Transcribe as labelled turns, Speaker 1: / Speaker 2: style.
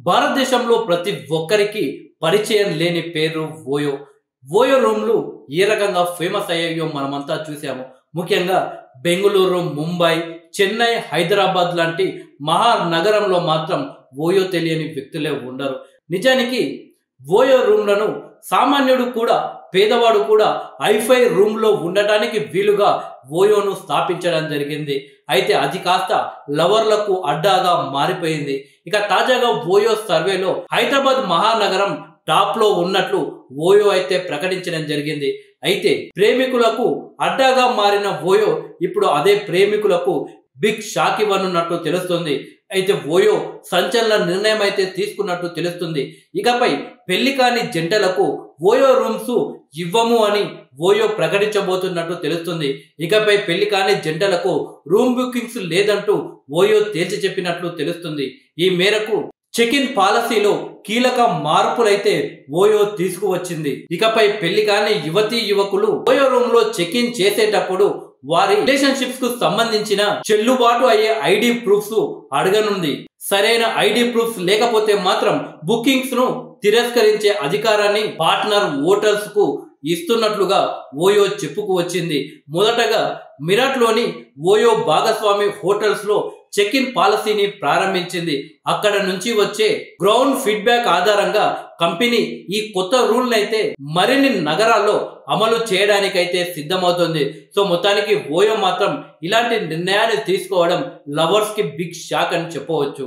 Speaker 1: భారతదేశంలో ప్రతి ఒక్కరికి పరిచయం లేని పేరు ఓయో. ఓయో రూమ్లు ఏ రకంగా ఫేమస్ అయ్యాయో మనమంతా చూసాము. ముఖ్యంగా బెంగుళూరు, ముంబై, చెన్నై, హైదరాబాద్ లాంటి మహానగరంలో మాత్రం ఓయో తెలియని వ్యక్తులే ఉండరు. నిజానికి ఓయో రూమ్లను సామాన్యుడు కూడా, పేదవాడు కూడా హైఫై రూమ్లో ఉండటానికి వీలుగా ఓయోను స్థాపించడం జరిగింది. అయితే అది కాస్త లవర్లకు అడ్డాగా మారిపోయింది. ఇక తాజాగా ఓయో సర్వేలో హైదరాబాద్ మహానగరం టాప్ లో ఉన్నట్లు ఓయో అయితే ప్రకటించడం జరిగింది. అయితే ప్రేమికులకు అడ్డాగా మారిన ఓయో ఇప్పుడు అదే ప్రేమికులకు బిగ్ షాక్ ఇవ్వనున్నట్టు తెలుస్తుంది. అయితే ఓయో సంచలన నిర్ణయం అయితే తీసుకున్నట్టు తెలుస్తుంది. ఇకపై పెళ్లి కాని జంటలకు ఓయో రూమ్స్ ఇవ్వము అని ఓయో ప్రకటించబోతున్నట్టు తెలుస్తుంది. ఇకపై పెళ్లి కాని జంటలకు రూమ్ బుకింగ్స్ లేదంటూ ఓయో తేల్చి చెప్పినట్లు తెలుస్తుంది. ఈ మేరకు చెక్ ఇన్ పాలసీలో కీలక మార్పులైతే ఓయో తీసుకువచ్చింది. ఇకపై పెళ్లి కాని యువతీ యువకులు ఓయో రూమ్ లో చెక్ ఇన్ చేసేటప్పుడు వారి రిలేషన్షిప్స్ కు సంబంధించిన చెల్లుబాటు అయ్యే ఐడి ప్రూఫ్స్ అడగనుంది. సరైన ఐడి ప్రూఫ్స్ లేకపోతే మాత్రం బుకింగ్స్ ను తిరస్కరించే అధికారాన్ని పార్ట్నర్ హోటల్స్ కు ఇస్తున్నట్లుగా ఓయో చెప్పుకు వచ్చింది. మొదటగా మిరాట్ లోని ఓయో భాగస్వామి హోటల్స్ లో చెక్ ఇన్ పాలసీని ప్రారంభించింది. అక్కడ నుంచి వచ్చే గ్రౌండ్ ఫీడ్బ్యాక్ ఆధారంగా కంపెనీ ఈ కొత్త రూల్ అయితే మరిన్ని నగరాల్లో అమలు చేయడానికైతే సిద్ధమవుతుంది. సో మొత్తానికి ఓయో మాత్రం ఇలాంటి నిర్ణయాన్ని తీసుకోవడం లవర్స్ కి బిగ్ షాక్ అని చెప్పవచ్చు.